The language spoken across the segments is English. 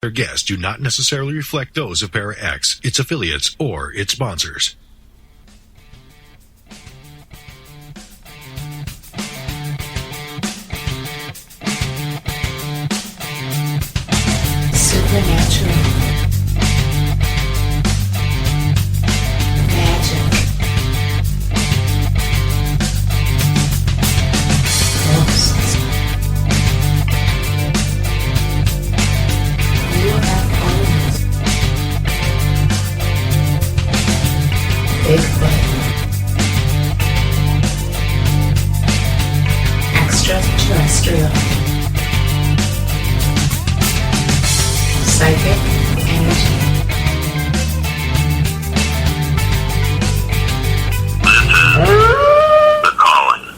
Their guests do not necessarily reflect those of ParaX, its affiliates, or its sponsors. Supernatural. Magic. Ghosts. UFOs. Bigfoot. Extraterrestrial. Psychic energy. The Calling.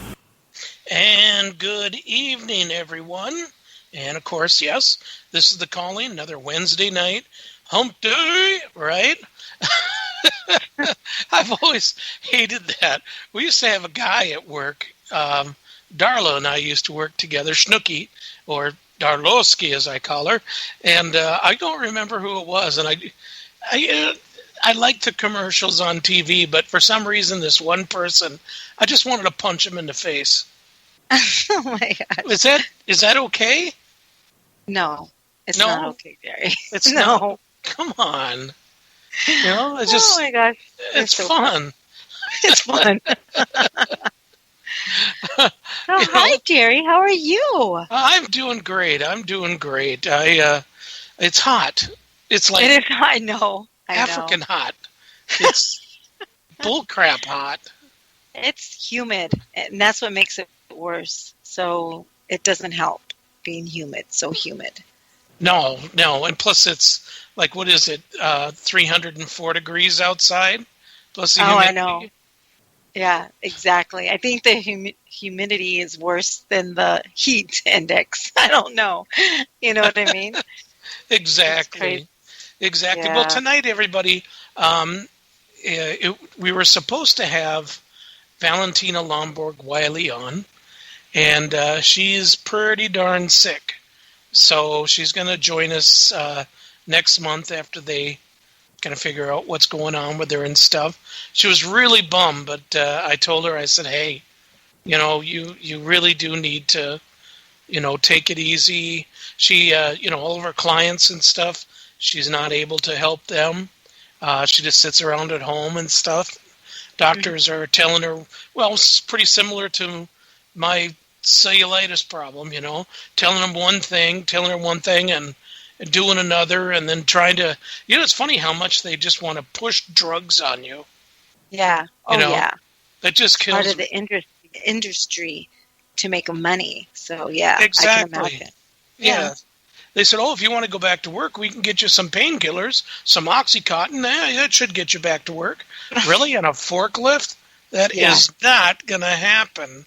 And good evening, everyone. And of course, yes, this is The Calling, another Wednesday night. Hump day, right? I've always hated that. We used to have a guy at work, Darla and I used to work together, Snooky, or Darlowski as I call her, and I don't remember who it was, and I liked the commercials on TV, but for some reason this one person, I just wanted to punch him in the face. Oh my gosh. Is that okay? No, it's not okay, Jerry. It's no. Not. Come on. You know, it's just. Oh my gosh. It's so fun. It's fun. Hi, Jerry. How are you? I'm doing great. It's hot. It's like. It is. I know. African hot. It's bullcrap hot. It's humid, and that's what makes it worse. So it doesn't help being humid. So humid. No, and plus it's like, what is it? 304 degrees outside. Plus the humidity. I know. Yeah, exactly. I think the humidity is worse than the heat index. I don't know. You know what I mean? Exactly. Yeah. Well, tonight, everybody, we were supposed to have Valentina Lomborg-Wiley on, and she's pretty darn sick. So she's going to join us next month after they kind of figure out what's going on with her and stuff. She was really bummed, but I told her, I said, hey, you know, you really do need to, you know, take it easy. She, all of her clients and stuff, she's not able to help them. She just sits around at home and stuff. Doctors are telling her, well, it's pretty similar to my cellulitis problem, you know, telling her one thing and doing another, and then trying to, you know, it's funny how much they just want to push drugs on you. Yeah. Oh, yeah. That just kills part of the industry to make money. So, yeah. Exactly. I can imagine. Yeah. They said, if you want to go back to work, we can get you some painkillers, some Oxycontin. That should get you back to work. Really? On a forklift? That is not going to happen.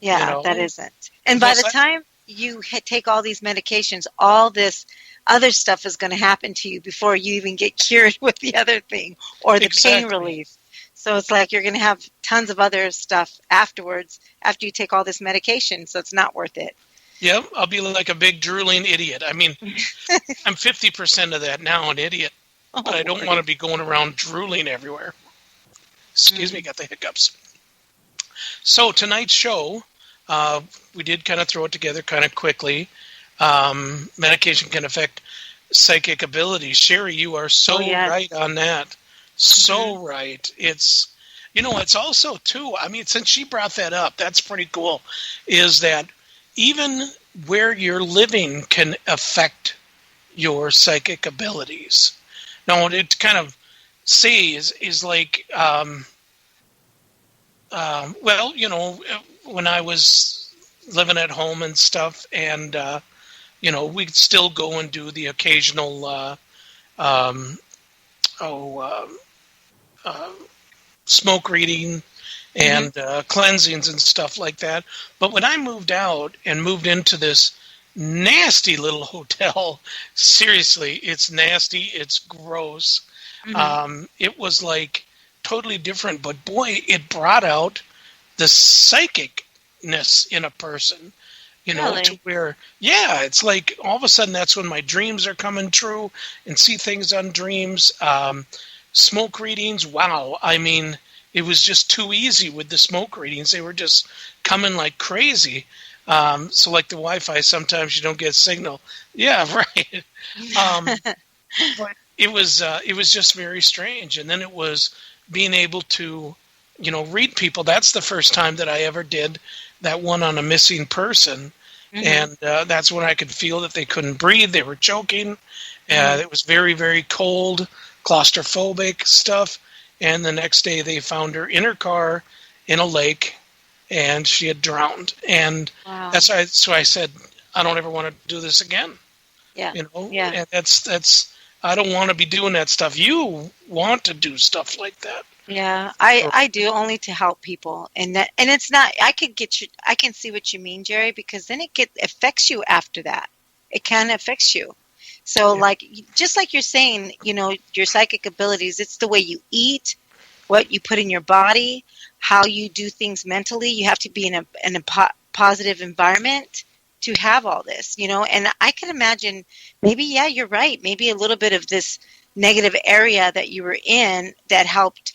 Yeah, you know? That isn't. And by the time you take all these medications, all this other stuff is going to happen to you before you even get cured with the other thing or the pain relief. So it's like you're going to have tons of other stuff afterwards after you take all this medication, so it's not worth it. Yep, I'll be like a big drooling idiot. I mean, I'm 50% of that now, an idiot. But I don't want to be going around drooling everywhere. Excuse me, got the hiccups. So tonight's show, we did kind of throw it together kind of quickly. Medication can affect psychic abilities. Sherry, you are so right on that. So right. It's, you know, it's also too, I mean, since she brought that up, that's pretty cool, is that even where you're living can affect your psychic abilities. Now, to kind of say is like, well, you know, when I was living at home and stuff, and, you know, we'd still go and do the occasional, smoke reading and cleansings and stuff like that. But when I moved out and moved into this nasty little hotel, seriously, it's nasty, it's gross. It was like totally different, but boy, it brought out the psychicness in a person. Really? to where, yeah, it's like all of a sudden that's when my dreams are coming true and see things on dreams. Smoke readings, wow. I mean, it was just too easy with the smoke readings. They were just coming like crazy. So like the Wi-Fi, sometimes you don't get signal. Yeah, right. But it was just very strange. And then it was being able to, read people. That's the first time that I ever did that one on a missing person. Mm-hmm. And that's when I could feel that they couldn't breathe. They were choking. It was very, very cold, claustrophobic stuff. And the next day they found her in her car in a lake, and she had drowned. And wow. So I said, I don't ever want to do this again. Yeah. Yeah. And that's I don't want to be doing that stuff. You want to do stuff like that. Yeah, I do, only to help people, and it's not. I can see what you mean, Jerry, because then it affects you after that. It can affect you. So, like, just like you're saying, your psychic abilities. It's the way you eat, what you put in your body, how you do things mentally. You have to be in a positive environment to have all this, And I can imagine, maybe, yeah, you're right. Maybe a little bit of this negative area that you were in that helped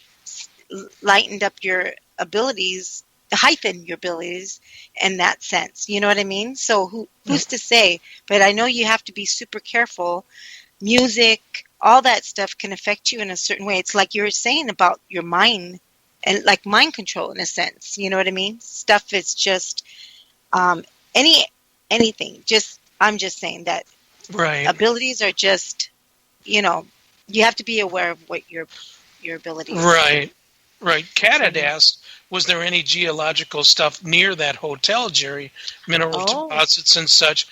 lightened up your abilities, heighten your abilities in that sense. You know what I mean? So who's to say? But I know you have to be super careful. Music, all that stuff can affect you in a certain way. It's like you were saying about your mind, and like mind control in a sense. You know what I mean? Stuff is just anything. I'm just saying that abilities are just, you have to be aware of what your abilities are. Right. Kat had asked, was there any geological stuff near that hotel, Jerry? Mineral deposits and such.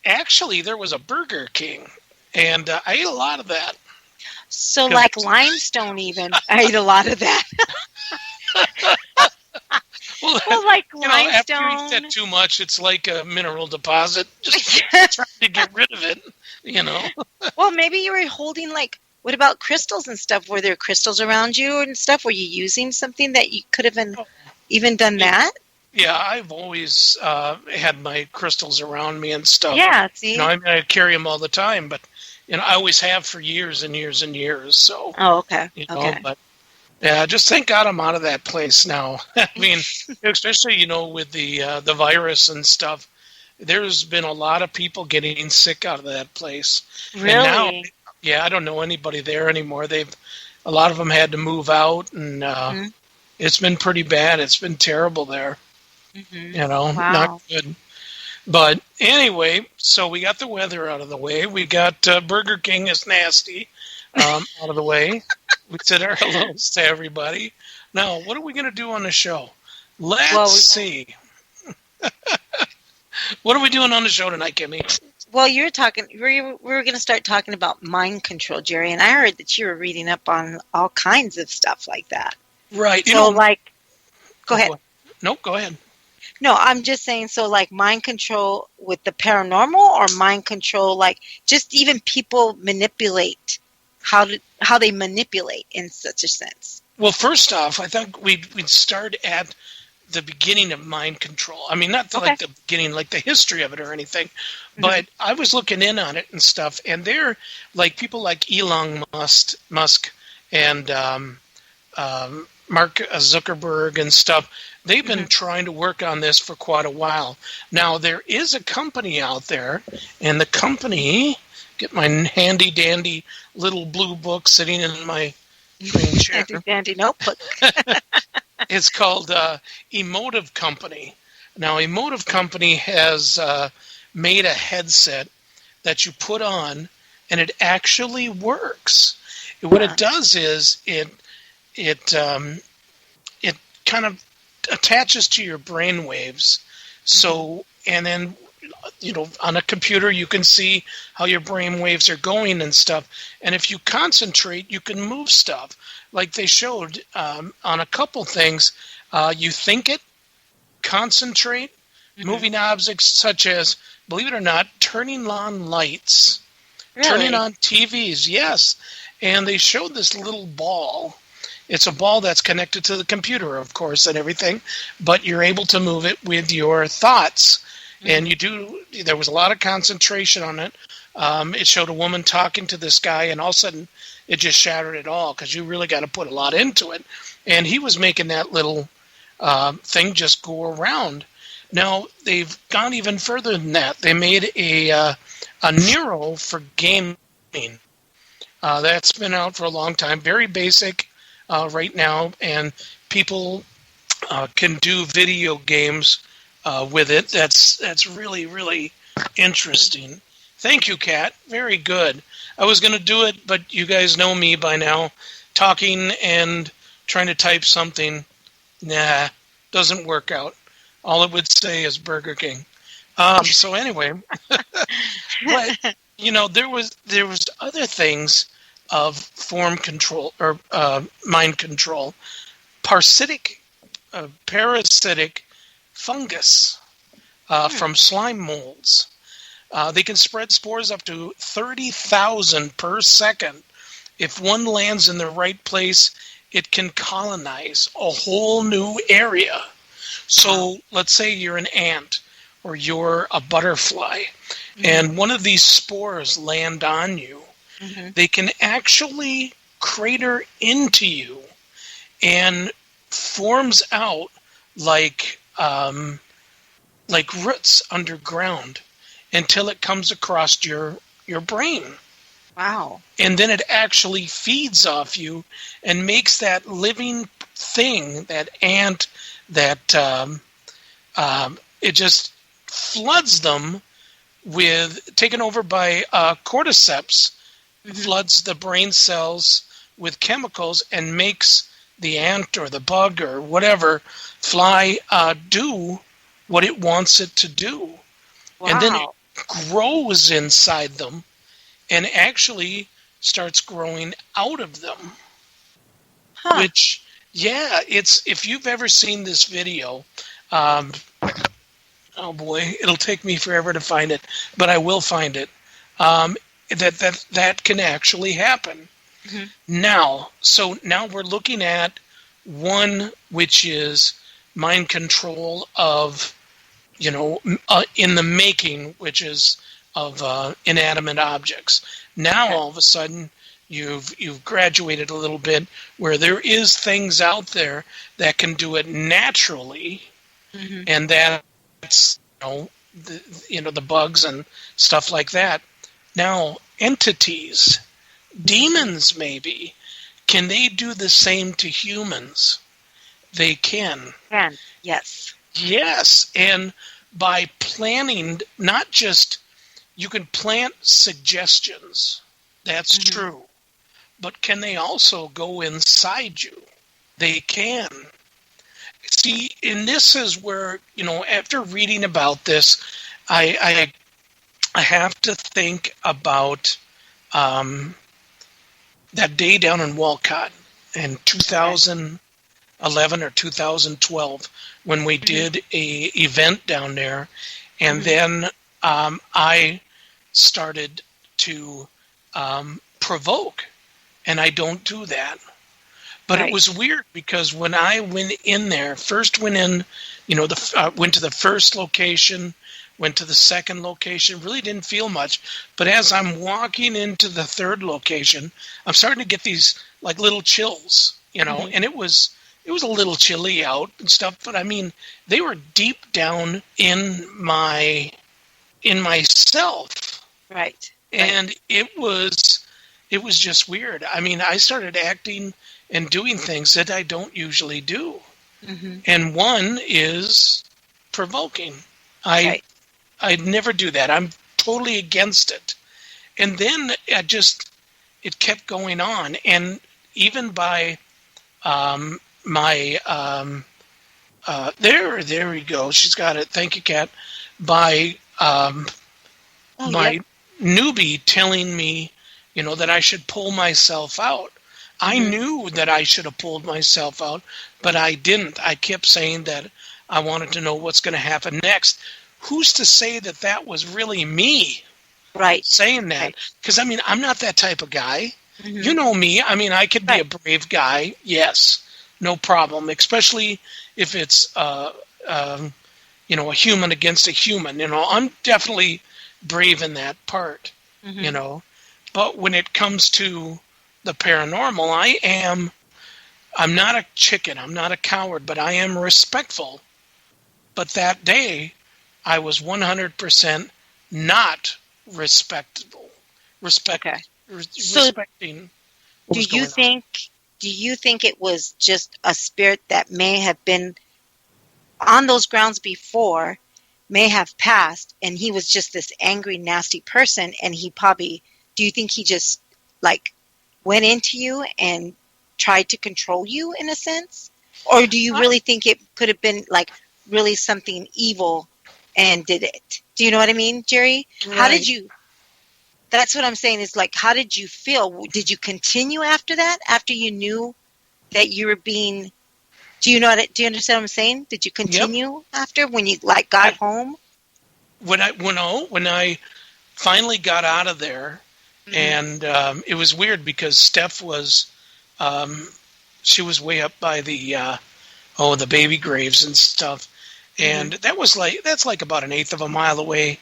Actually, there was a Burger King, and I ate a lot of that. So like limestone even. I ate a lot of that. well, like limestone. After you eat that too much, it's like a mineral deposit. Just trying to get rid of it, Well, maybe you were holding what about crystals and stuff? Were there crystals around you and stuff? Were you using something that you could have even done that? Yeah, I've always had my crystals around me and stuff. Yeah, see? I carry them all the time, but, I always have for years and years and years. So, okay. But, yeah, just thank God I'm out of that place now. I mean, especially, with the virus and stuff, there's been a lot of people getting sick out of that place. Really? And now, yeah, I don't know anybody there anymore. A lot of them had to move out, and it's been pretty bad. It's been terrible there. Mm-hmm. Wow. Not good. But anyway, so we got the weather out of the way. We got Burger King is nasty out of the way. We said our hellos to everybody. Now, what are we going to do on the show? Let's see. What are we doing on the show tonight, Kimmy? Well, you're talking. We were going to start talking about mind control, Jerry, and I heard that you were reading up on all kinds of stuff like that. Right. So, go ahead. Nope, go ahead. No, I'm just saying. So, mind control with the paranormal, or mind control, just even people manipulate how they manipulate in such a sense. Well, first off, I think we'd start at the beginning of mind control. I mean, not the beginning, like the history of it or anything, but I was looking in on it and stuff, and they're people like Elon Musk and Mark Zuckerberg and stuff. They've been trying to work on this for quite a while. Now, there is a company out there, and the company, get my handy dandy little blue book sitting in my green chair. Handy dandy notebook. It's called Emotive Company. Now, Emotive Company has made a headset that you put on, and it actually works. What it does is it kind of attaches to your brain waves. So, and then, on a computer, you can see how your brain waves are going and stuff. And if you concentrate, you can move stuff. Like they showed on a couple things, you think it, concentrate, moving objects such as, believe it or not, turning on lights, turning on TVs, yes. And they showed this little ball. It's a ball that's connected to the computer, of course, and everything, but you're able to move it with your thoughts. And there was a lot of concentration on it. It showed a woman talking to this guy, and all of a sudden it just shattered it all, because you really got to put a lot into it. And he was making that little thing just go around. Now, they've gone even further than that. They made a Nero for gaming. That's been out for a long time. Very basic right now, and people can do video games with it. That's really, really interesting. Thank you, Kat. Very good. I was going to do it, but you guys know me by now. Talking and trying to type something, doesn't work out. All it would say is Burger King. So anyway, but there was other things of form control or mind control. Parasitic fungus from slime molds. They can spread spores up to 30,000 per second. If one lands in the right place, it can colonize a whole new area. So let's say you're an ant or you're a butterfly, and one of these spores land on you. They can actually crater into you and forms out like roots underground until it comes across your brain. Wow. And then it actually feeds off you and makes that living thing, that ant, that it just floods them with, taken over by cordyceps, floods the brain cells with chemicals and makes the ant or the bug or whatever fly do what it wants it to do. Wow. And then it grows inside them and actually starts growing out of them. Which, it's, if you've ever seen this video, oh boy, it'll take me forever to find it, but I will find it. That can actually happen. Now we're looking at one which is mind control of, in the making, which is of inanimate objects. Now all of a sudden you've graduated a little bit where there is things out there that can do it naturally, and that's the bugs and stuff like that. Now entities, demons maybe, can they do the same to humans? They can. Yes. Yes, and by planning, not just, you can plant suggestions. That's true. But can they also go inside you? They can. See, and this is where, after reading about this, I have to think about that day down in Walcott in 2011 or 2012 when we did a event down there, and then I started to provoke, and I don't do that. But it was weird because when I went in there, went to the first location, went to the second location, really didn't feel much. But as I'm walking into the third location, I'm starting to get these like little chills, and it was a little chilly out and stuff, but I mean, they were deep down in myself. Right. And it was just weird. I mean, I started acting and doing things that I don't usually do. And one is provoking. I'd never do that. I'm totally against it. And then it kept going on. And even by there we go. She's got it. Thank you, Kat. By my newbie telling me, that I should pull myself out. I knew that I should have pulled myself out, but I didn't. I kept saying that I wanted to know what's going to happen next. Who's to say that was really me? Right. Saying that. Because, I mean, I'm not that type of guy. You know me. I mean, I could be a brave guy. Yes. No problem. Especially if it's, a human against a human. I'm definitely brave in that part, Mm-hmm. But when it comes to the paranormal, I'm not a chicken, I'm not a coward, but I am respectful. But that day, I was 100% not respectable. Okay. So Respecting what do was you going on. think do you think it was just a spirit that may have been on those grounds before, may have passed, and he was just this angry, nasty person, and do you think he just like went into you and tried to control you in a sense? Or do you I, really think it could have been like really something evil and did it? Do you know what I mean, Jerry? How right. did you That's what I'm saying is like, how did you feel? Did you continue after that? After you knew that you were being, do you understand what I'm saying? Did you Yep. continue after when you like got I, home? when I finally got out of there, Hmm. and it was weird because Steph was, um, she was way up by the baby graves and stuff, Hmm. and that's like about an eighth of a mile away.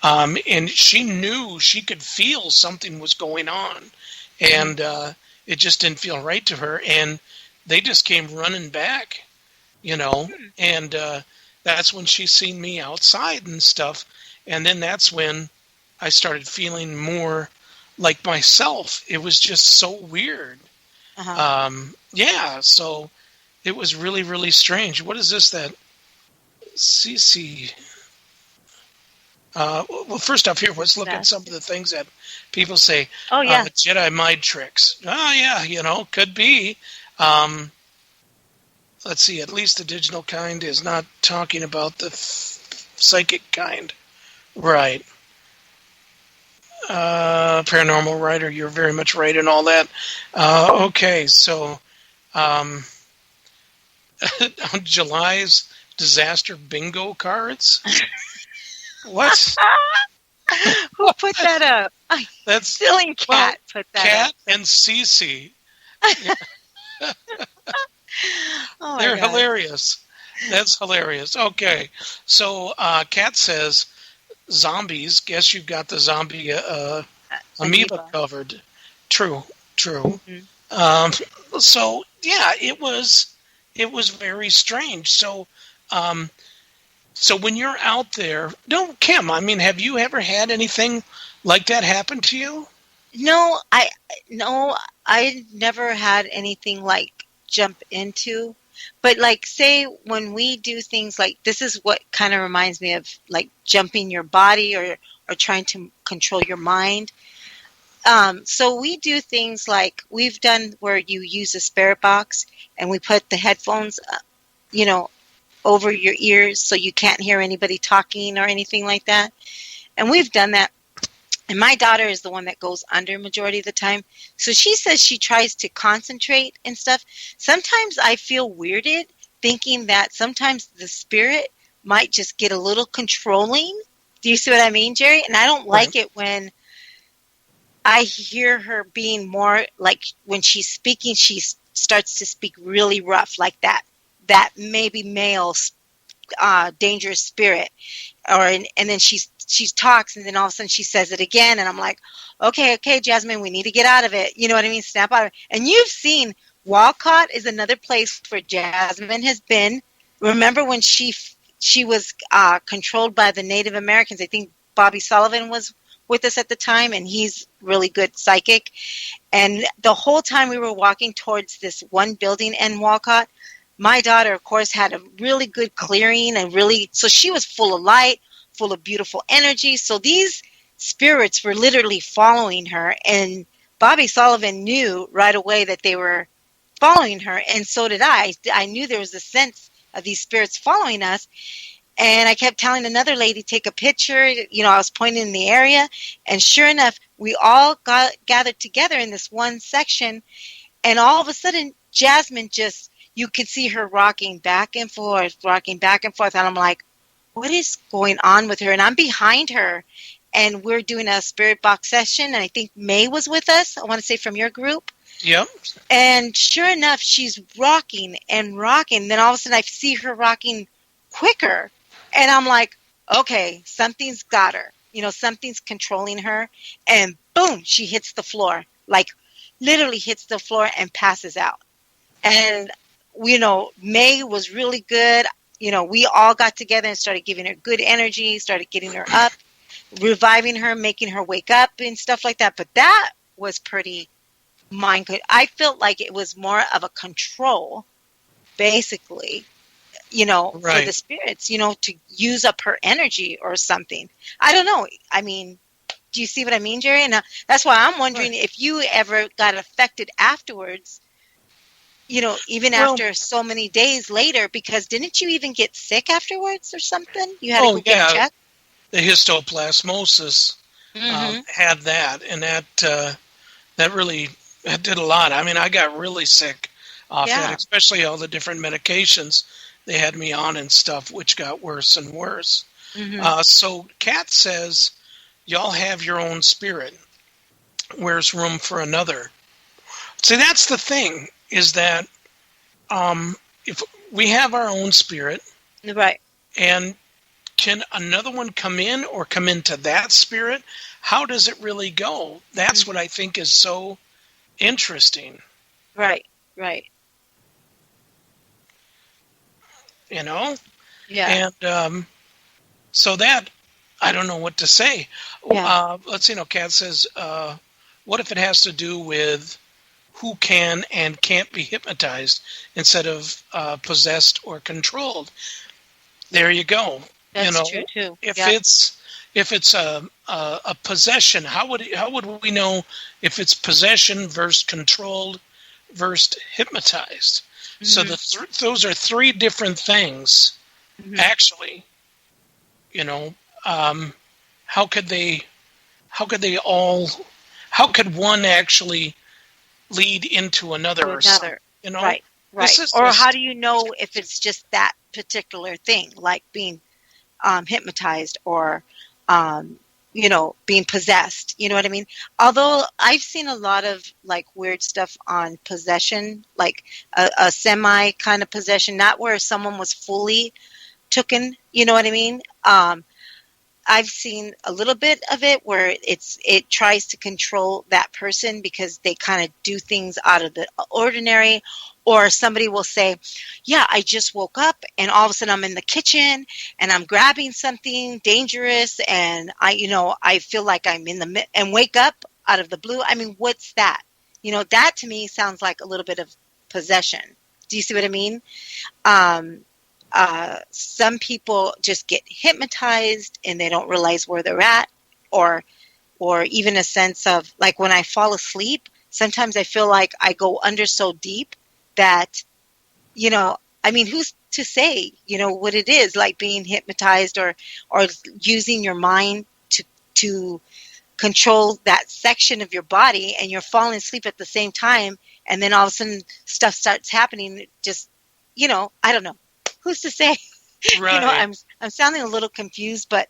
And she knew, she could feel something was going on, Hmm. and it just didn't feel right to her. And they just came running back, and that's when she seen me outside and stuff. And then that's when I started feeling more like myself. It was just so weird. Uh-huh. Yeah, so it was really, really strange. What is this that CC? Well, first off, here, let's look at some of Disaster. the things that people say. Oh yeah. Jedi mind tricks. Oh, yeah, could be. Um, let's see, at least the digital kind is not talking about the psychic kind. Right. Paranormal writer, you're very much right in all that. Okay, so um, July's disaster bingo cards. What? Who put that up? That's Silly well, cat put that Cat up. and Cece. Oh my They're god. hilarious. That's hilarious. Okay, so Cat says zombies. Guess you've got the zombie amoeba Amoeba. covered. True, true. Hmm. Um, so yeah, it was very strange. Um, so when you're out there, no, Kim. I mean, have you ever had anything like that happen to you? No, I never had anything like jump into. But like say when we do things like this is what kind of reminds me of like jumping your body or trying to control your mind. So we do things like we've done where you use a spirit box and we put the headphones, you know, over your ears so you can't hear anybody talking or anything like that. And we've done that. And my daughter is the one that goes under majority of the time. So she says she tries to concentrate and stuff. Sometimes I feel weirded thinking that sometimes the spirit might just get a little controlling. Do you see what I mean, Jerry? And I don't Right. like it when I hear her being more like when she's speaking, she starts to speak really rough, like that maybe male dangerous spirit, and then she talks, and then all of a sudden she says it again, and I'm like, okay, Jasmine, we need to get out of it. You know what I mean? Snap out of it. And you've seen Walcott is another place where Jasmine has been. Remember when she was controlled by the Native Americans? I think Bobby Sullivan was with us at the time, and he's really good psychic. And the whole time we were walking towards this one building in Walcott, my daughter, of course, had a really good clearing and so she was full of light, full of beautiful energy. So these spirits were literally following her. And Bobby Sullivan knew right away that they were following her. And so did I. I knew there was a sense of these spirits following us. And I kept telling another lady, take a picture. I was pointing in the area. And sure enough, we all got gathered together in this one section. And all of a sudden, Jasmine you could see her rocking back and forth. And I'm like, what is going on with her? And I'm behind her. And we're doing a spirit box session. And I think May was with us, I want to say from your group. Yep. And sure enough, she's rocking and rocking. Then all of a sudden, I see her rocking quicker. And I'm like, okay, something's got her. Something's controlling her. And boom, she hits the floor. Like, literally hits the floor and passes out. And, May was really good. We all got together and started giving her good energy, started getting her up, reviving her, making her wake up and stuff like that. But that was pretty mind good. I felt like it was more of a control, basically, for the spirits, to use up her energy or something. I don't know. I mean, do you see what I mean, Jerry? And that's why I'm wondering if you ever got affected afterwards, even after so many days later, because didn't you even get sick afterwards or something? You had to go get checked? The histoplasmosis had that, and that really did a lot. I mean, I got really sick off that, especially all the different medications they had me on and stuff, which got worse and worse. So Kat says, y'all have your own spirit. Where's room for another? See, that's the thing, is that if we have our own spirit, right, and can another one come in or come into that spirit? How does it really go? That's what I think is so interesting. Right. Yeah. And so that, I don't know what to say. Yeah. Let's see, Kat says, what if it has to do with who can and can't be hypnotized instead of possessed or controlled? There you go. That's true too. If it's a possession, how would we know if it's possession versus controlled versus hypnotized? So those are three different things, actually. How could one actually lead into another? Right. Or how do you know if it's just that particular thing, like being hypnotized or being possessed? You know what I mean? Although I've seen a lot of like weird stuff on possession, like a semi kind of possession, not where someone was fully taken. You know what I mean? I've seen a little bit of it where it tries to control that person because they kind of do things out of the ordinary, or somebody will say, yeah, I just woke up and all of a sudden I'm in the kitchen and I'm grabbing something dangerous and I feel like I'm and wake up out of the blue. I mean, what's that? That to me sounds like a little bit of possession. Do you see what I mean? Some people just get hypnotized and they don't realize where they're at, or even a sense of like when I fall asleep, sometimes I feel like I go under so deep that, I mean, who's to say, what it is like being hypnotized or using your mind to control that section of your body, and you're falling asleep at the same time. And then all of a sudden stuff starts happening. Just, I don't know. Who's to say? Right. I'm sounding a little confused, but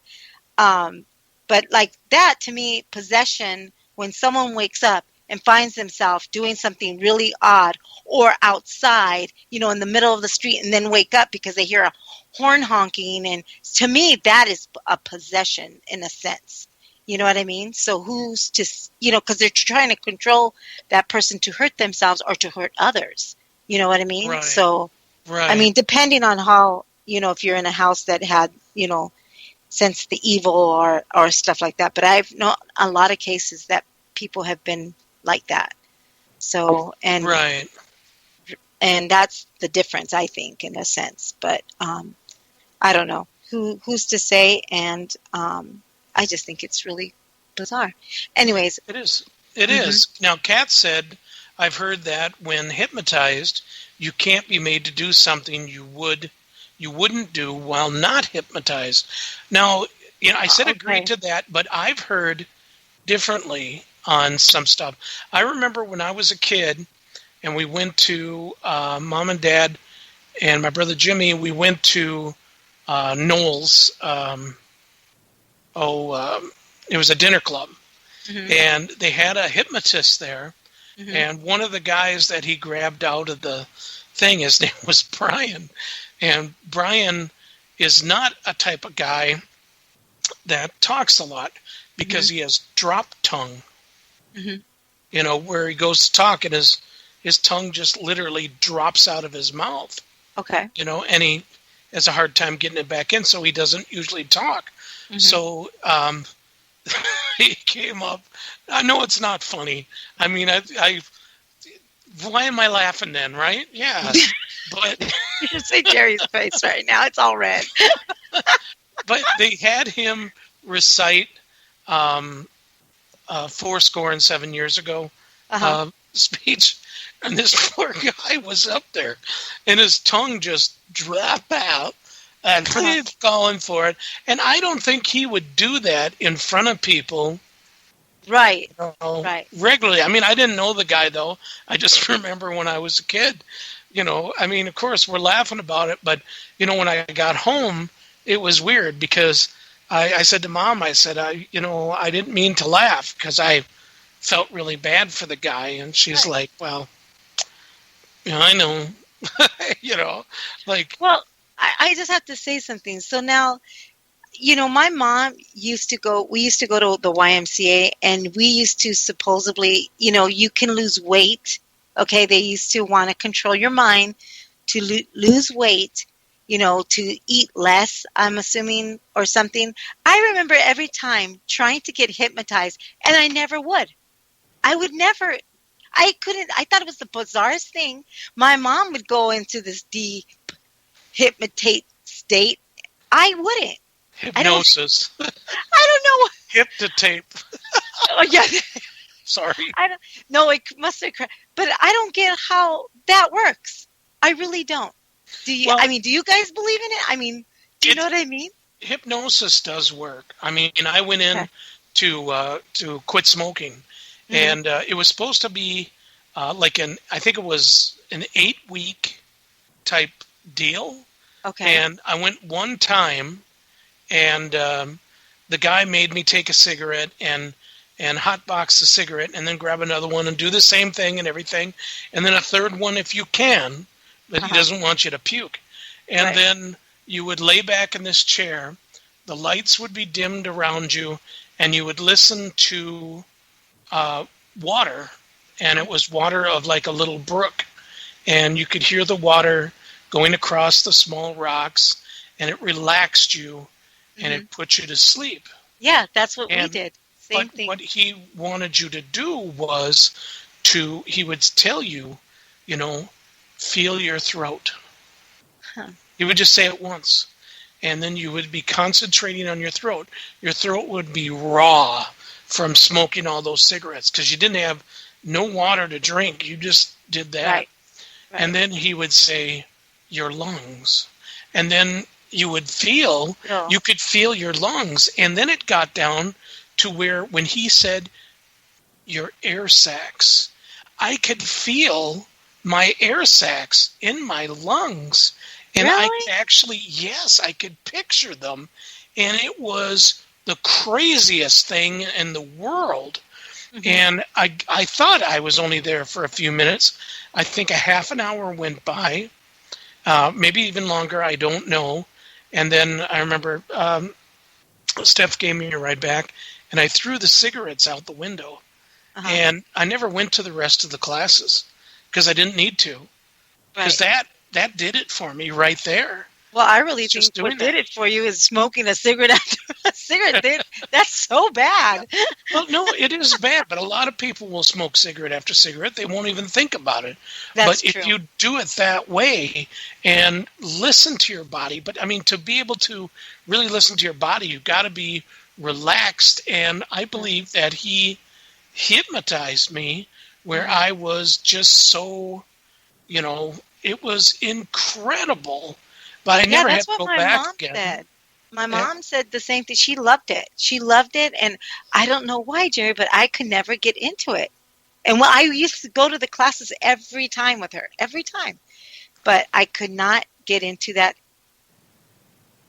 like that to me, possession, when someone wakes up and finds themselves doing something really odd or outside, in the middle of the street, and then wake up because they hear a horn honking, and to me that is a possession in a sense. You know what I mean? So who's to, because they're trying to control that person to hurt themselves or to hurt others. You know what I mean? Right. So. Right. I mean, depending on how, if you're in a house that had, sense the evil or stuff like that. But I've known a lot of cases that people have been like that. So, and that's the difference, I think, in a sense. But I don't know who's to say. And I just think it's really bizarre. Anyways. It is. It is. Now, Kat said, I've heard that when hypnotized, you can't be made to do something you wouldn't do while not hypnotized. Now, I said agree to that, but I've heard differently on some stuff. I remember when I was a kid and we went to Mom and Dad and my brother Jimmy, we went to Noel's. It was a dinner club. And they had a hypnotist there. And one of the guys that he grabbed out of the thing, his name was Brian. And Brian is not a type of guy that talks a lot because he has drop tongue. You know, where he goes to talk and his tongue just literally drops out of his mouth. Okay. You know, and he has a hard time getting it back in, so he doesn't usually talk. So he came up. I know it's not funny. I mean, I why am I laughing then, right? Yeah. But You should see Jerry's face right now. It's all red. but they had him recite 7 years ago speech, and this poor guy was up there, and his tongue just dropped out, and he's calling for it. And I don't think he would do that in front of people. Right. Right. Regularly. I mean, I didn't know the guy, though. I just remember when I was a kid, you know, I mean, of course, we're laughing about it, but, you know, when I got home, it was weird because I said to Mom, I said, I didn't mean to laugh because I felt really bad for the guy. And she's like, well, you know, I know, you know, like. Well, I just have to say something. So now, you know, my mom we used to go to the YMCA, and we used to supposedly, you know, you can lose weight. Okay. They used to want to control your mind to lose weight, you know, to eat less, I'm assuming, or something. I remember every time trying to get hypnotized, and I never would. I thought it was the bizarrest thing. My mom would go into this deep hypnotate state. I wouldn't. Hypnosis. I don't know. Hypnotape. Oh, yeah. Sorry. It must have. But I don't get how that works. I really don't. Do you? Well, I mean, do you guys believe in it? I mean, do you know what I mean? Hypnosis does work. I mean, I went in to quit smoking, and it was supposed to be I think it was an 8-week type deal. Okay. And I went one time, and the guy made me take a cigarette and hotbox the cigarette, and then grab another one and do the same thing and everything, and then a third one if you can, but he doesn't want you to puke. And then you would lay back in this chair, the lights would be dimmed around you, and you would listen to water, and it was water of like a little brook, and you could hear the water going across the small rocks, and it relaxed you, and it put you to sleep. Yeah, that's what we did. Same thing. What he wanted you to do was he would tell you, you know, feel your throat. He would just say it once, and then you would be concentrating on your throat. Your throat would be raw from smoking all those cigarettes because you didn't have no water to drink. You just did that. Right. And then he would say, your lungs. And then you could feel your lungs. And then it got down to where when he said your air sacs, I could feel my air sacs in my lungs. And really? I could actually, I could picture them. And it was the craziest thing in the world. And I thought I was only there for a few minutes. I think a half an hour went by. Maybe even longer, I don't know. And then I remember Steph gave me a ride back, and I threw the cigarettes out the window. And I never went to the rest of the classes because I didn't need to. Because that did it for me right there. Well, I really think what did it for you is smoking a cigarette after a cigarette. That's so bad. Well, no, it is bad, but a lot of people will smoke cigarette after cigarette. They won't even think about it. That's true. If you do it that way and listen to your body, but I mean, to be able to really listen to your body, you've got to be relaxed. And I believe that he hypnotized me where I was just so, you know, it was incredible. But I never had to go back again. Said. My mom said the same thing. She loved it. She loved it, and I don't know why, Jerry, but I could never get into it. And I used to go to the classes every time with her, every time. But I could not get into that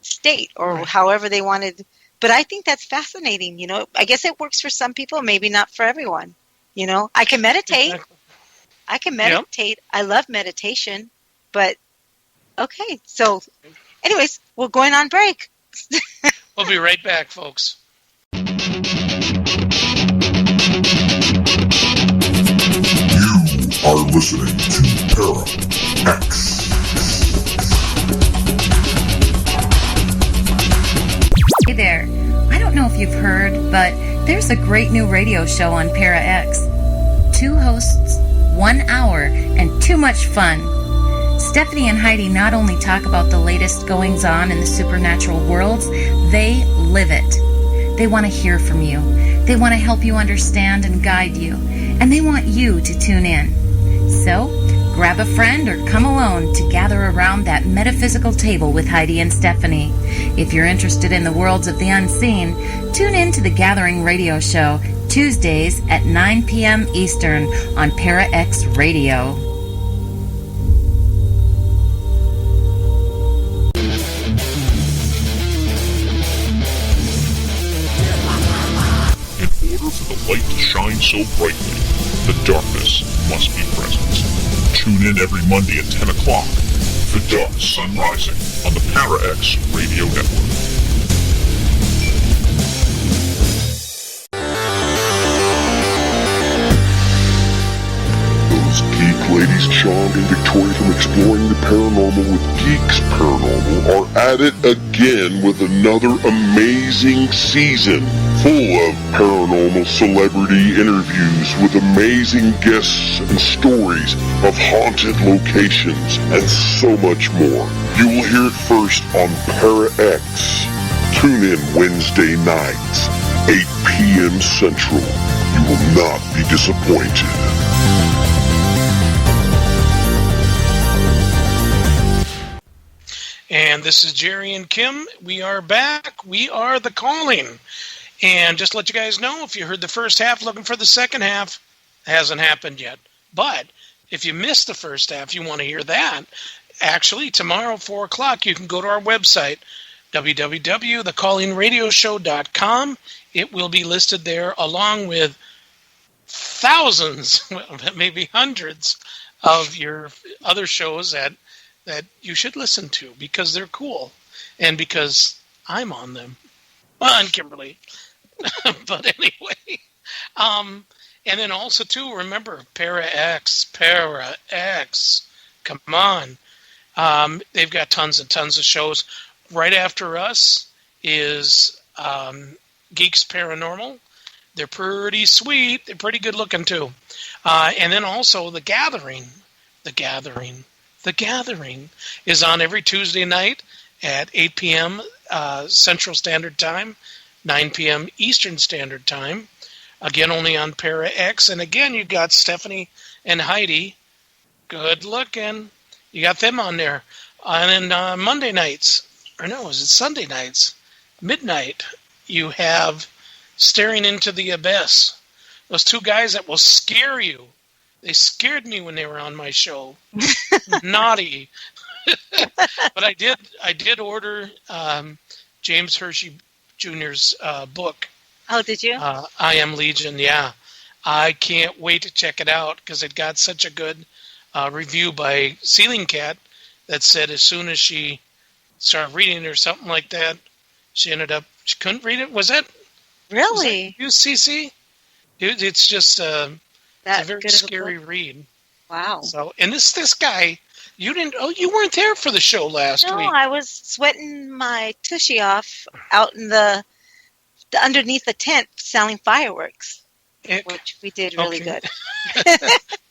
state or however they wanted. But I think that's fascinating. You know, I guess it works for some people, maybe not for everyone. You know, I can meditate. Exactly. I can meditate. Yep. I love meditation, but okay, so Anyways, we're going on break. We'll be right back, folks. You are listening to Para X. Hey there. I don't know if you've heard, but there's a great new radio show on Para X. 2 hosts, 1 hour, and too much fun. Stephanie and Heidi not only talk about the latest goings-on in the supernatural worlds, they live it. They want to hear from you. They want to help you understand and guide you. And they want you to tune in. So, grab a friend or come alone to gather around that metaphysical table with Heidi and Stephanie. If you're interested in the worlds of the unseen, tune in to the Gathering Radio Show, Tuesdays at 9 p.m. Eastern on Para X Radio. In order for the light to shine so brightly, the darkness must be present. Tune in every Monday at 10 o'clock for Dark Sun Rising on the Para X Radio Network. Those geek ladies Sean and Victoria from Exploring the Paranormal with Geeks Paranormal are at it again with another amazing season full of paranormal celebrity interviews with amazing guests and stories of haunted locations and so much more. You will hear it first on Para X. Tune in Wednesday nights, 8 p.m. Central. You will not be disappointed. And this is Jerry and Kim. We are back. We are The Calling. And just to let you guys know, if you heard the first half looking for the second half, it hasn't happened yet. But if you missed the first half, you want to hear that, actually, tomorrow, 4 o'clock, you can go to our website, www.thecallingradioshow.com. It will be listed there along with thousands, well, maybe hundreds of your other shows that you should listen to because they're cool and because I'm on them. Well, and Kimberly. But anyway. And then also, too, remember, Para X. Come on. They've got tons and tons of shows. Right after us is Geeks Paranormal. They're pretty sweet. They're pretty good looking, too. And then also The Gathering. The Gathering is on every Tuesday night at 8 p.m. Central Standard Time, 9 p.m. Eastern Standard Time. Again, only on Para X. And again, you got Stephanie and Heidi. Good looking. You got them on there. And then Monday nights, or no, is it Sunday nights? Midnight, you have Staring Into the Abyss. Those 2 guys that will scare you. They scared me when they were on my show. Naughty. But I did order James Hershey Jr.'s book. Oh, did you? I Am Legion, yeah. I can't wait to check it out because it got such a good review by Ceiling Cat that said as soon as she started reading it or something like that, she couldn't read it. Was it? Really? Was that CC? It's just it's a very scary read. Wow. So, and this guy, you weren't there for the show last week. No, I was sweating my tushy off out in the underneath the tent selling fireworks, which we did really good.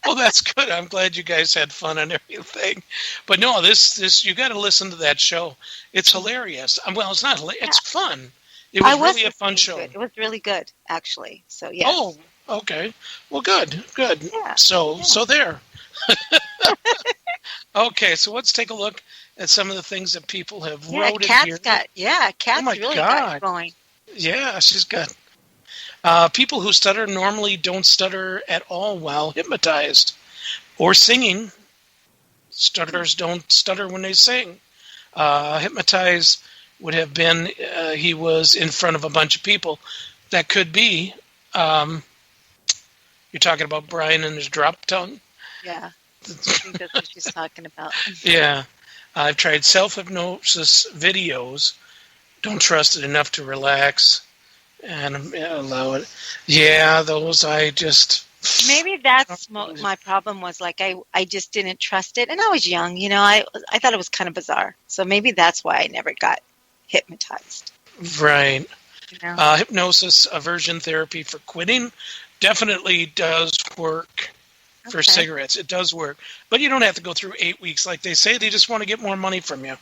Well, that's good. I'm glad you guys had fun and everything. But no, this you got to listen to that show. It's hilarious. Well, it's not hilarious. It's fun. It was really a fun show. It was really good, actually. So, yes. Oh, okay. Well, good. Yeah. So there. Okay, so let's take a look at some of the things that people have wrote in here. Kat's really got it going. Yeah, she's got. People who stutter normally don't stutter at all while hypnotized or singing. Stutterers don't stutter when they sing. Hypnotized would have been he was in front of a bunch of people. That could be. You're talking about Brian and his drop tongue? Yeah. I think that's what she's talking about. Yeah. I've tried self-hypnosis videos. Don't trust it enough to relax and allow it. Yeah, those I just... Maybe that's my problem was like I just didn't trust it. And I was young, I thought it was kind of bizarre. So maybe that's why I never got hypnotized. Right. You know? Hypnosis aversion therapy for quitting definitely does work for cigarettes. It does work. But you don't have to go through 8 weeks like they say. They just want to get more money from you.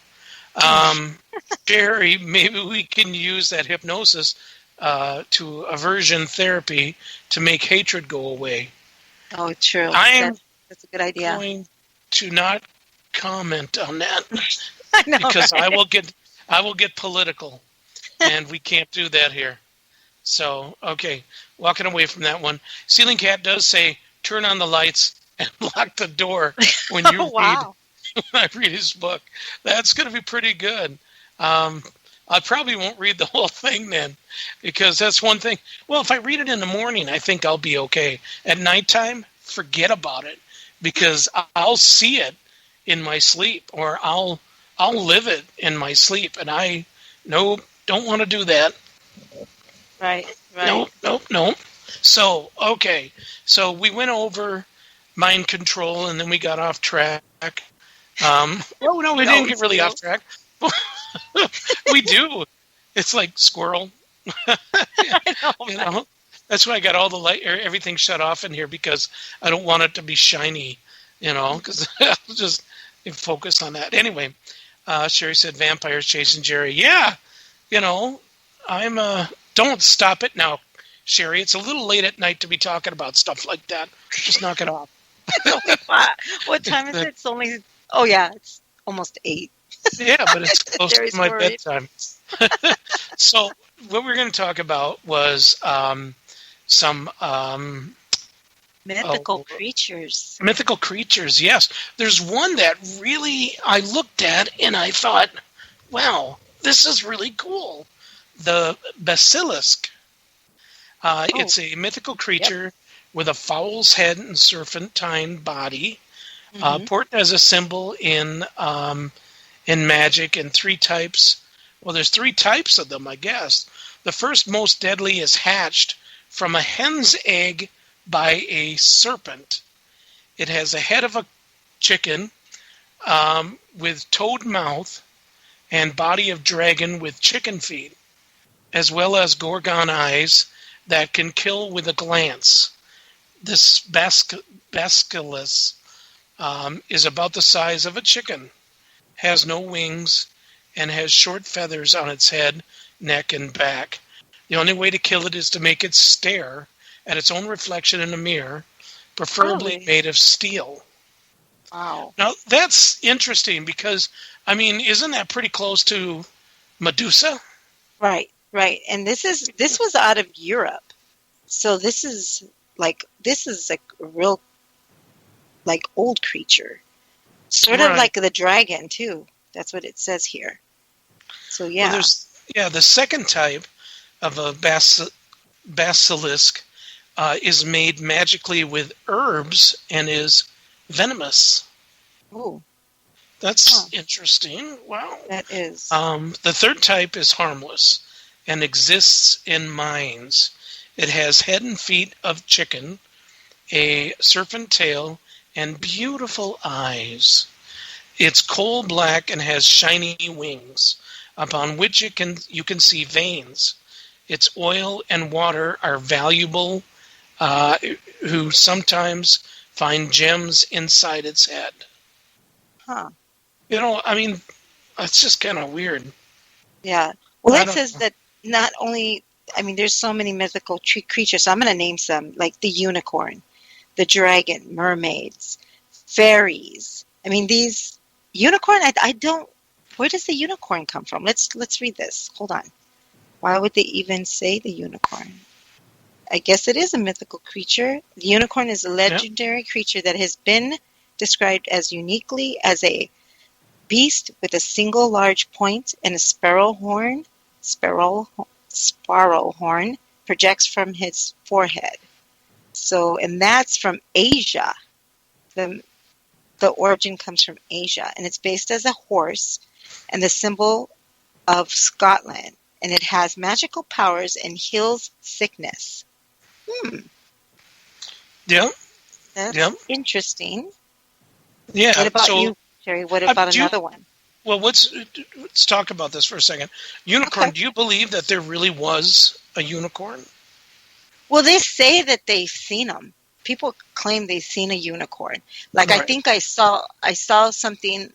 Jerry, maybe we can use that hypnosis to aversion therapy to make hatred go away. Oh, true. That's a good idea. I'm going to not comment on that I know, because right? I will get political, and we can't do that here. So, okay, walking away from that one. Ceiling Cat does say, turn on the lights and lock the door when you Wow. I read his book. That's going to be pretty good. I probably won't read the whole thing then, because that's one thing. Well, if I read it in the morning, I think I'll be okay. At nighttime, forget about it, because I'll see it in my sleep, or I'll live it in my sleep, and I don't want to do that. Right. Nope. So, okay. So we went over mind control, and then we got off track. No, we didn't get really off track. We do. It's like squirrel. I know. That's why I got all the light, everything shut off in here, because I don't want it to be shiny, because I'll just focus on that. Anyway, Sherry said vampires chasing Jerry. Yeah, don't stop it now, Sherry. It's a little late at night to be talking about stuff like that. Just knock it off. What time is it? It's only, it's almost 8. Yeah, but it's close Jerry's to my worried. bedtime. So what we're going to talk about was some Mythical creatures. mythical creatures. Yes, there's one that really I looked at and I thought, wow, this is really cool. The basilisk. It's a mythical creature with a fowl's head and serpentine body, important as a symbol in magic, and 3 types. Well, there's 3 types of them, I guess. The first, most deadly, is hatched from a hen's egg by a serpent. It has a head of a chicken with toad mouth and body of dragon with chicken feet, as well as gorgon eyes that can kill with a glance. This basilisk is about the size of a chicken, has no wings, and has short feathers on its head, neck, and back. The only way to kill it is to make it stare at its own reflection in a mirror, preferably made of steel. Wow. Now, that's interesting because, isn't that pretty close to Medusa? Right. And this was out of Europe. So this is a real, old creature. Sort of like the dragon, too. That's what it says here. So, yeah. Well, the second type of a basilisk is made magically with herbs and is venomous. Oh. That's interesting. Wow. That is. The third type is harmless and exists in mines. It has head and feet of chicken, a serpent tail, and beautiful eyes. It's coal black and has shiny wings, upon which you can see veins. Its oil and water are valuable, who sometimes find gems inside its head. Huh. It's just kind of weird. Yeah. Well, it says that not only, there's so many mythical creatures, so I'm going to name some, like the unicorn, the dragon, mermaids, fairies. These unicorn, I don't, where does the unicorn come from? Let's read this. Hold on. Why would they even say the unicorn? I guess it is a mythical creature. The unicorn is a legendary creature that has been described as uniquely as a beast with a single large point and a sparrow horn projects from his forehead. So, and that's from Asia. the origin comes from Asia, and it's based as a horse and the symbol of Scotland, and it has magical powers and heals sickness. Yeah. That's Yeah. interesting. Yeah. What about so, you, Jerry? What about another one? Well, let's talk about this for a second. Unicorn. Okay. Do you believe that there really was a unicorn? Well, they say that they've seen them. People claim they've seen a unicorn. Like, I Right. think I saw something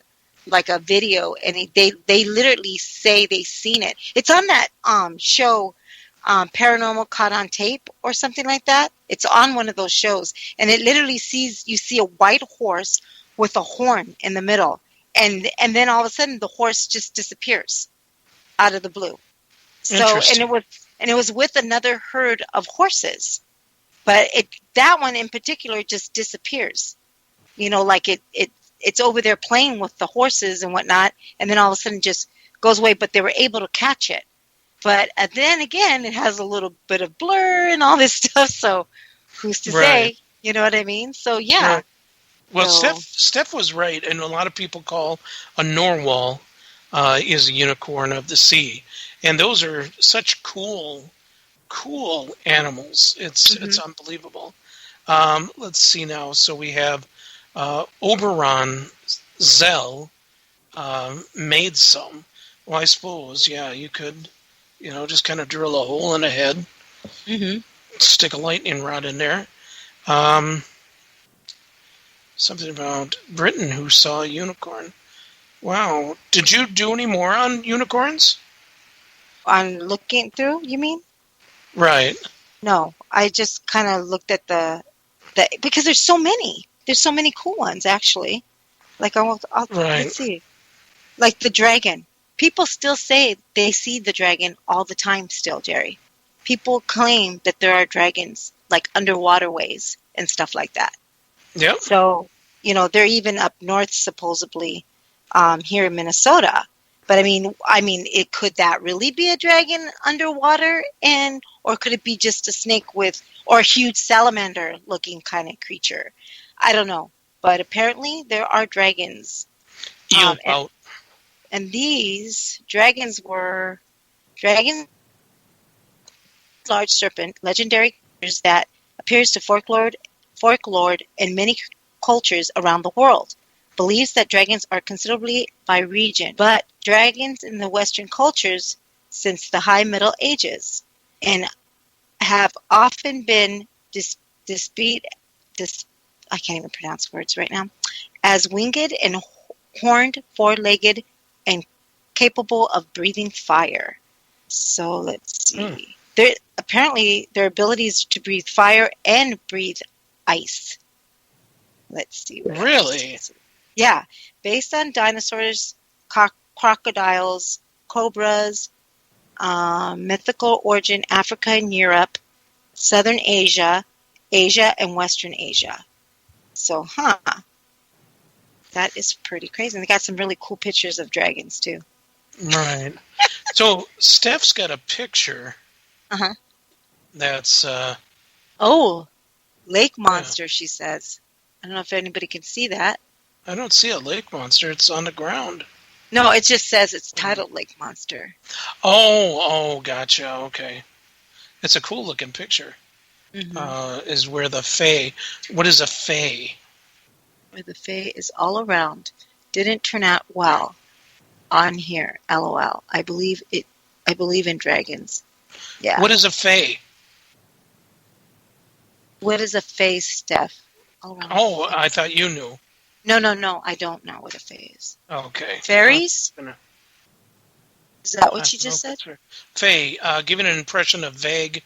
like a video, and they literally say they've seen it. It's on that show, Paranormal Caught on Tape or something like that. It's on one of those shows, and it literally you see a white horse with a horn in the middle, and then all of a sudden the horse just disappears out of the blue. So, and it was with another herd of horses, but that one in particular just disappears. You know, like it's over there playing with the horses and whatnot, and then all of a sudden just goes away. But they were able to catch it. But then again, it has a little bit of blur and all this stuff. So who's to say? You know what I mean? So yeah. Right. Well, So- Steph was right, and a lot of people call a narwhal is a unicorn of the sea, and those are such cool animals. It's unbelievable. Let's see now. So we have Oberon Zell made some. Well, I suppose, yeah, you could, just kind of drill a hole in the head, stick a lightning rod in there. Something about Britain who saw a unicorn. Wow. Did you do any more on unicorns? On looking through, you mean? Right. No, I just kind of looked at the because there's so many. There's so many cool ones, actually. Like Right. let's see. Like the dragon. People still say they see the dragon all the time still, Jerry. People claim that there are dragons, like underwater ways and stuff like that. Yep. So, they're even up north, supposedly, here in Minnesota. But I mean, could that really be a dragon underwater, or could it be just a snake or a huge salamander-looking kind of creature? I don't know. But apparently, there are dragons. And these dragons were large serpent, legendary creatures that appears to folklore in many cultures around the world. Believes that dragons are considerably by region, but dragons in the Western cultures since the High Middle Ages, and have often been I can't even pronounce words right now, as winged and horned, four-legged, and capable of breathing fire. So let's see. Apparently, their abilities to breathe fire and breathe ice. Let's see. Really? Yeah. Based on dinosaurs, crocodiles, cobras, mythical origin, Africa and Europe, Southern Asia, and Western Asia. So, that is pretty crazy. And they got some really cool pictures of dragons, too. Right. So, Steph's got a picture. That's... lake monster, she says. I don't know if anybody can see that. I don't see a lake monster. It's on the ground. No, it just says it's titled Lake Monster. Oh, gotcha. Okay. It's a cool-looking picture. Is where the Fae... What is a Fae? Where the Fae is all around. Didn't turn out well on here. LOL. I believe in dragons. Yeah. What is a Fae? What is a Fae, Steph? All around. Oh, I thought you knew. No. I don't know what a Fae is. Okay. Fairies? Is that what you just said? Fae, giving an impression of vague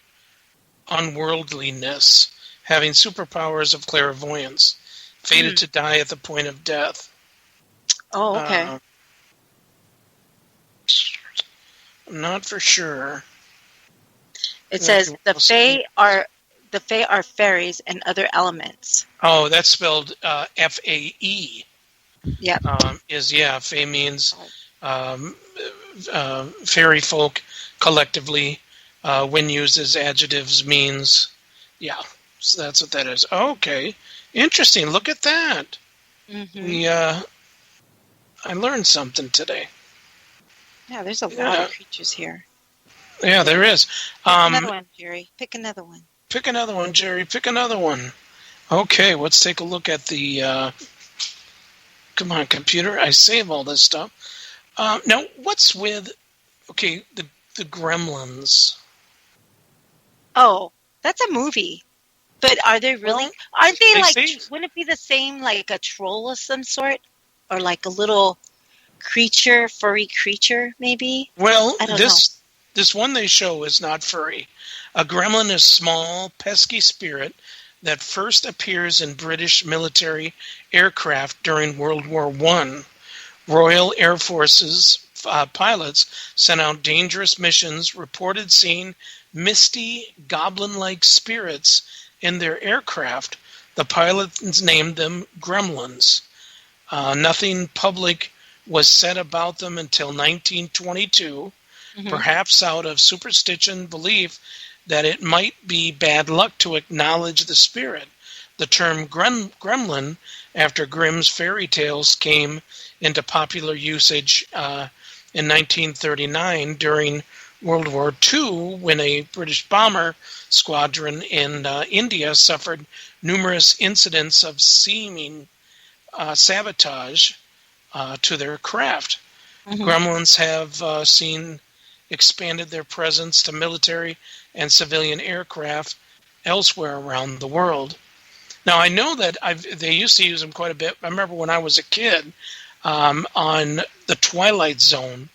unworldliness, having superpowers of clairvoyance, fated to die at the point of death. Oh, okay. I'm not for sure. It says the Fae are fairies and other elements. Oh, that's spelled F-A-E. Yep. Fae means fairy folk collectively, when used as adjectives, means, so that's what that is. Okay, interesting. Look at that. Mm-hmm. I learned something today. Yeah, there's a lot of creatures here. Yeah, there is. Pick another one, Jerry. Pick another one. Pick another one, Jerry. Pick another one. Okay, let's take a look at the... come on, computer. I save all this stuff. Now, what's with... Okay, the Gremlins. Oh, that's a movie. But are they really? Well, aren't they like? say- Wouldn't it be the same, like a troll of some sort, or like a little creature, furry creature, maybe? Well, I don't know. this one they show is not furry. A gremlin is a small, pesky spirit that first appears in British military aircraft during World War I. Royal Air Force's pilots sent out dangerous missions, reported seeing misty, goblin-like spirits in their aircraft. The pilots named them gremlins. Nothing public was said about them until 1922, perhaps out of superstition belief that it might be bad luck to acknowledge the spirit. The term gremlin, after Grimm's fairy tales, came into popular usage in 1939 during World War II, when a British bomber squadron in India suffered numerous incidents of seeming sabotage to their craft. Gremlins have seen expanded their presence to military and civilian aircraft elsewhere around the world. Now, I know that they used to use them quite a bit. I remember when I was a kid on the Twilight Zone.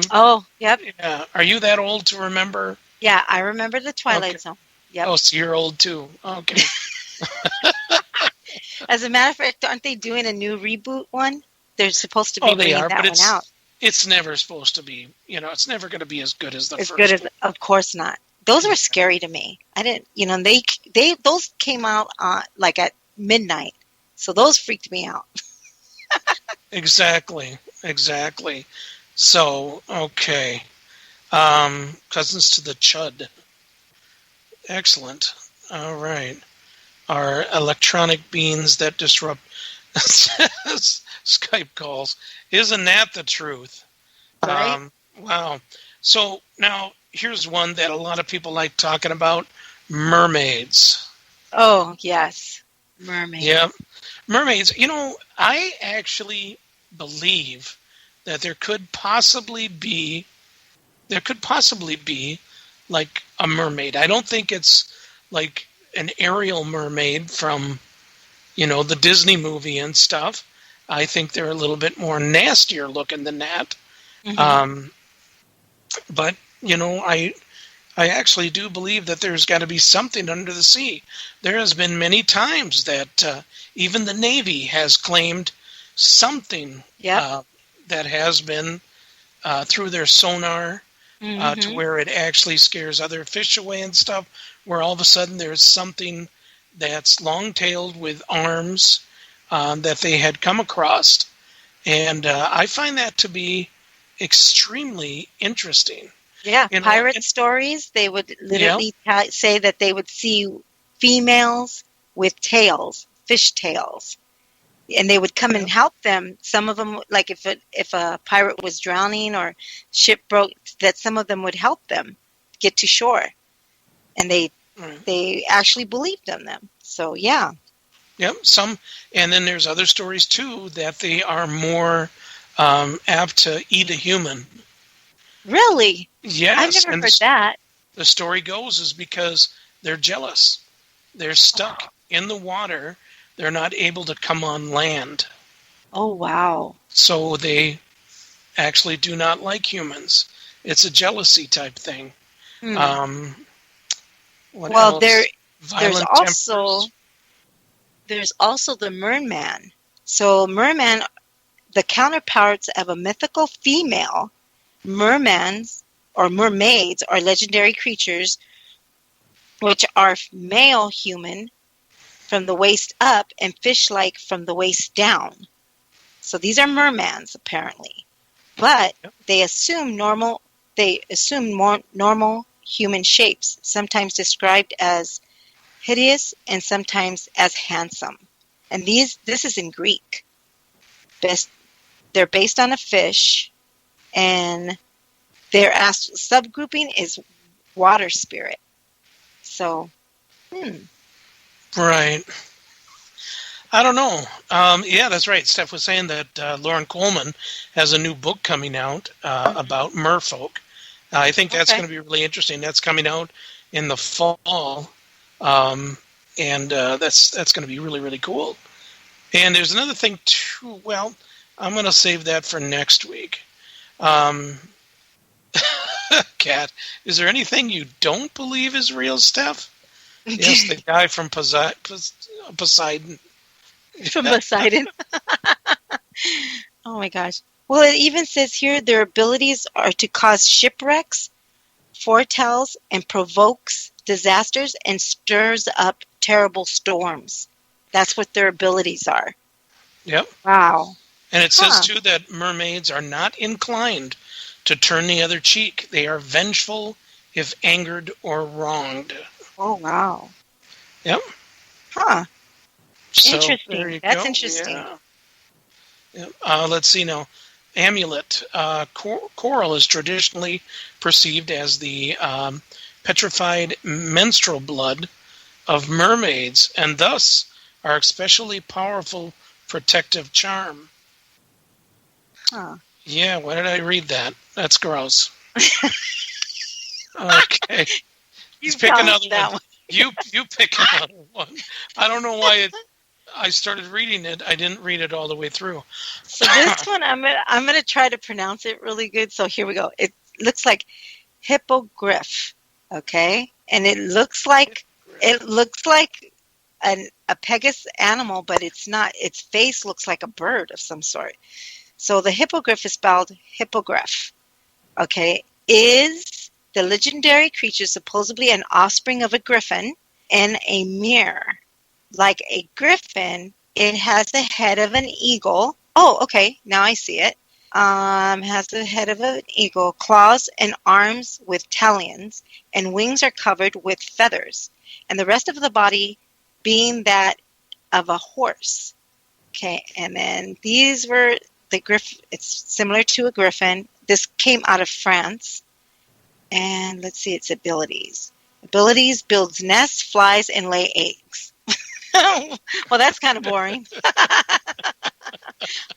Oh, yep. Yeah. Are you that old to remember? Yeah, I remember the Twilight Zone. Yep. Oh, so you're old too. Okay. As a matter of fact, aren't they doing a new reboot one? They're supposed to be bringing that one out. It's never supposed to be. It's never going to be as good as the first. As good as, of course not. Those were scary to me. I didn't, those came out like at midnight, so those freaked me out. Exactly. So, okay. Cousins to the Chud. Excellent. All right. Our electronic beings that disrupt Skype calls. Isn't that the truth? Right. Wow. So now here's one that a lot of people like talking about: mermaids. Oh, yes. Mermaids. Yeah. Mermaids. I actually believe that there could possibly be like a mermaid. I don't think it's like an Ariel mermaid from, the Disney movie and stuff. I think they're a little bit more nastier looking than that. But, I actually do believe that there's got to be something under the sea. There has been many times that even the Navy has claimed something that has been through their sonar to where it actually scares other fish away and stuff, where all of a sudden there's something that's long-tailed with arms that they had come across. And I find that to be extremely interesting. Yeah, pirate stories, they would literally say that they would see females with tails, fish tails. And they would come and help them. Some of them, like if a pirate was drowning or ship broke, that some of them would help them get to shore. And they actually believed in them. So, yeah. Yep, and then there's other stories, too, that they are more apt to eat a human. Really? Yes. I've never heard that. The story goes is because they're jealous. They're stuck in the water. They're not able to come on land. Oh, wow. So they actually do not like humans. It's a jealousy type thing. What else? There's also the merman. So merman, the counterparts of a mythical female. Mermans or mermaids are legendary creatures which are male human from the waist up and fish-like from the waist down. So these are mermans, apparently. But they assume more normal human shapes, sometimes described as hideous and sometimes as handsome. And this is in Greek. They're based on a fish, and their subgrouping is water spirit. So, Right. I don't know. Yeah, that's right. Steph was saying that Lauren Coleman has a new book coming out about merfolk. I think that's going to be really interesting. That's coming out in the fall, and that's going to be really, really cool. And there's another thing too. Well, I'm going to save that for next week. Kat, is there anything you don't believe is real, Steph? Yes, the guy from Poseidon. From Poseidon. Oh my gosh. Well, it even says here their abilities are to cause shipwrecks, foretells, and provokes disasters and stirs up terrible storms. That's what their abilities are. Yep. Wow. And it says, too, that mermaids are not inclined to turn the other cheek. They are vengeful if angered or wronged. Oh, wow. Yep. Huh. So, interesting. That's interesting. Yeah. Yep. Let's see now. Amulet. Coral is traditionally perceived as the petrified menstrual blood of mermaids, and thus are especially powerful protective charm. Huh. Yeah, why did I read that? That's gross. Okay. You pick another that one. You pick another one. I don't know why I started reading it. I didn't read it all the way through. So this one, I'm gonna try to pronounce it really good. So here we go. It looks like hippogriff, okay, and it looks like a Pegasus animal, but it's not. Its face looks like a bird of some sort. So the hippogriff is spelled hippogriff, okay, is the legendary creature supposedly an offspring of a griffin and a mirror. Like a griffin, it has the head of an eagle. Oh, okay, now I see it. Has the head of an eagle, claws and arms with talons, and wings are covered with feathers, and the rest of the body being that of a horse. Okay, and then these were the griffin. It's similar to a griffin. This came out of France. And let's see its abilities. Abilities: builds nests, flies, and lay eggs. Well, that's kind of boring. I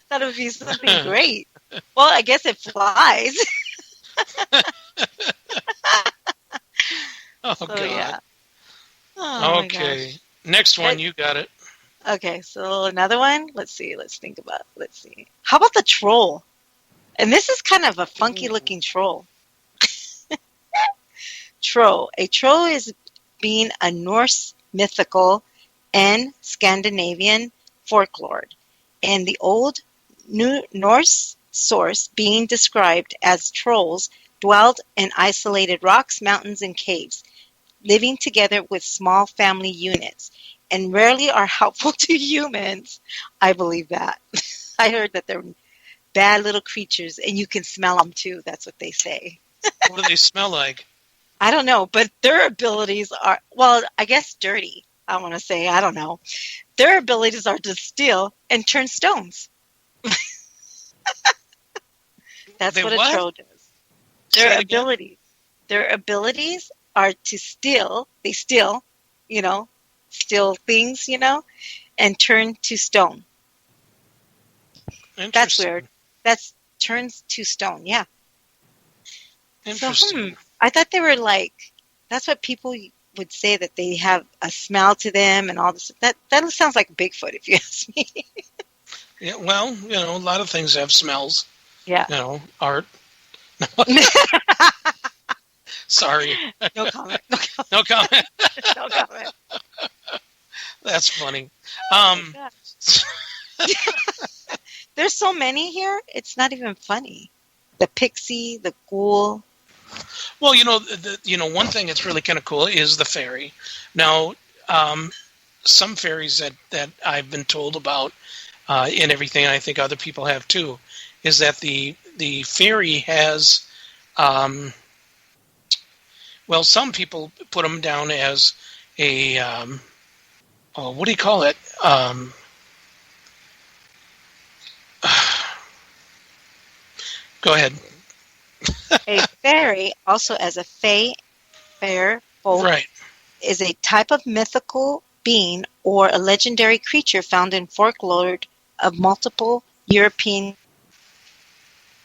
thought it would be something great. Well, I guess it flies. Oh, so, God. Yeah. Oh, okay. Next one, you got it. Okay, so another one. Let's see. Let's see. How about the troll? And this is kind of a funky-looking troll. Troll. A troll is being a Norse mythical and Scandinavian folklore, and the old Norse source being described as trolls dwelled in isolated rocks, mountains, and caves, living together with small family units, and rarely are helpful to humans. I believe that. I heard that they're bad little creatures, and you can smell them too. That's what they say. What do they smell like? I don't know, but their abilities are, well, I guess dirty. I want to say, I don't know. Their abilities are to steal and turn stones. That's what a troll does. Their abilities are to steal. They steal, steal things, and turn to stone. That's weird. That's turns to stone, yeah. Interesting. So, I thought they were like, that's what people would say, that they have a smell to them and all this. That sounds like Bigfoot, if you ask me. Yeah, well, a lot of things have smells. Yeah. Art. Sorry. No comment. No comment. No comment. That's funny. There's so many here, it's not even funny. The pixie, the ghoul. Well, one thing that's really kind of cool is the fairy. Now, some fairies that I've been told about and everything, and I think other people have too, is that the fairy has, some people put them down as a, what do you call it? Go ahead. A fairy, also as a fae, fair, folk, Right. is a type of mythical being or a legendary creature found in folklore of multiple European.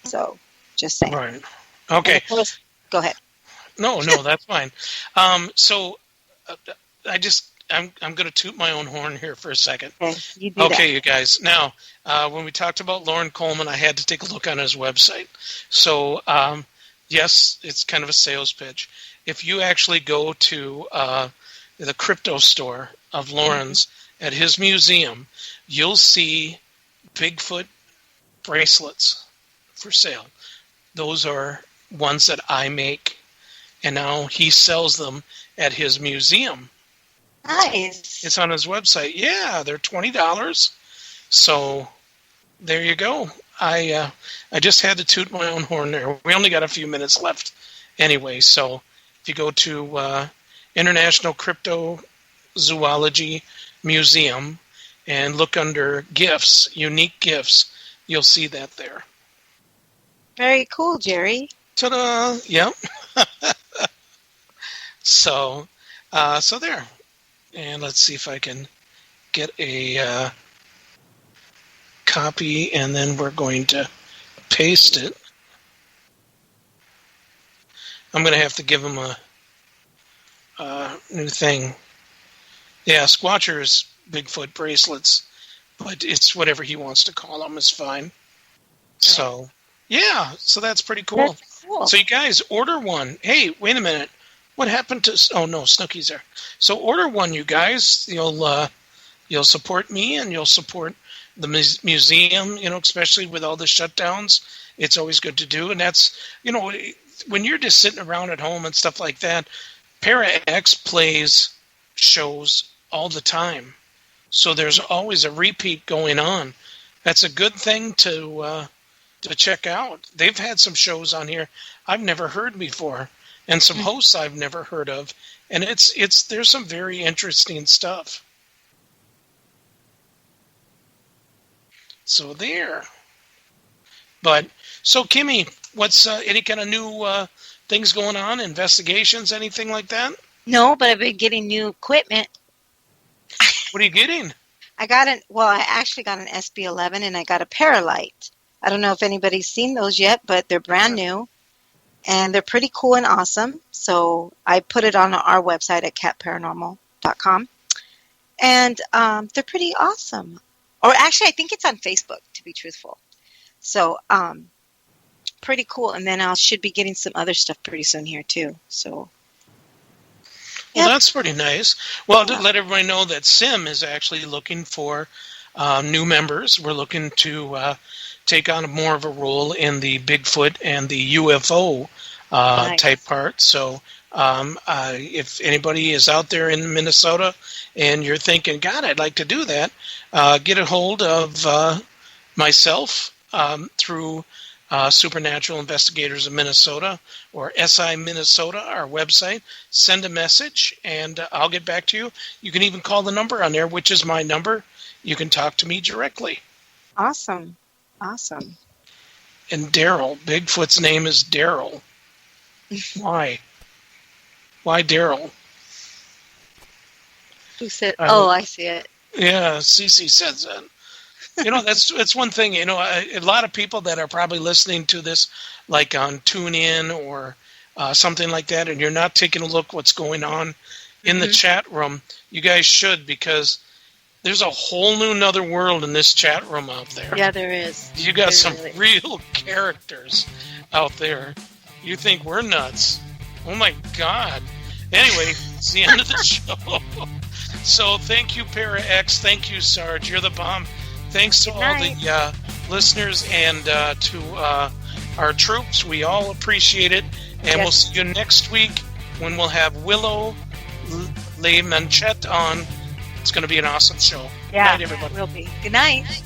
So, just saying. Right. Okay. And of course, go ahead. No, that's fine. So I'm going to toot my own horn here for a second. Okay, you do that. You guys. Now, when we talked about Lauren Coleman, I had to take a look on his website. So, yes, it's kind of a sales pitch. If you actually go to the crypto store of Lauren's at his museum, you'll see Bigfoot bracelets for sale. Those are ones that I make, and now he sells them at his museum. Nice. It's on his website. Yeah, they're $20. So there you go. I just had to toot my own horn there. We only got a few minutes left anyway. So if you go to International Cryptozoology Museum and look under gifts, unique gifts, you'll see that there. Very cool, Jerry. Ta-da! Yep. So there. And let's see if I can get a copy, and then we're going to paste it. I'm going to have to give him a new thing. Yeah, Squatcher's Bigfoot bracelets, but it's whatever he wants to call them is fine. So, yeah, so that's pretty cool. That's cool. So you guys order one. Hey, wait a minute. What happened to? Oh no, Snooky's there. So order one, you guys. You'll support me and you'll support the museum. Especially with all the shutdowns, it's always good to do. And that's when you're just sitting around at home and stuff like that. ParaX plays shows all the time, so there's always a repeat going on. That's a good thing to check out. They've had some shows on here I've never heard before. And some hosts I've never heard of, and there's some very interesting stuff. So there. But so Kimmy, what's any kind of new things going on? Investigations, anything like that? No, but I've been getting new equipment. What are you getting? I actually got an SB11 and I got a Paralight. I don't know if anybody's seen those yet, but they're brand new. And they're pretty cool and awesome. So I put it on our website at catparanormal.com. And they're pretty awesome. Or actually, I think it's on Facebook, to be truthful. So pretty cool. And then I should be getting some other stuff pretty soon here, too. So. Well, that's pretty nice. Well, to let everybody know that Sim is actually looking for new members. We're looking to take on more of a role in the Bigfoot and the UFO type part. So if anybody is out there in Minnesota and you're thinking, God, I'd like to do that, get a hold of myself through Supernatural Investigators of Minnesota or SI Minnesota, our website. Send a message and I'll get back to you. You can even call the number on there, which is my number. You can talk to me directly. Awesome. And Daryl. Bigfoot's name is Daryl. Why? Why Daryl? Who said? I see it. Yeah, Cece says that. That's one thing. A lot of people that are probably listening to this, like on TuneIn or something like that, and you're not taking a look what's going on in the chat room. You guys should, because there's a whole new another world in this chat room out there. Yeah, there is. You got some real characters out there. You think we're nuts. Oh, my God. Anyway, it's the end of the show. So thank you, ParaX. Thank you, Sarge. You're the bomb. Thanks to all the listeners and to our troops. We all appreciate it. And we'll see you next week when we'll have Willow Le Manchette on. It's going to be an awesome show. Yeah, good night, everybody. It will be. Good night.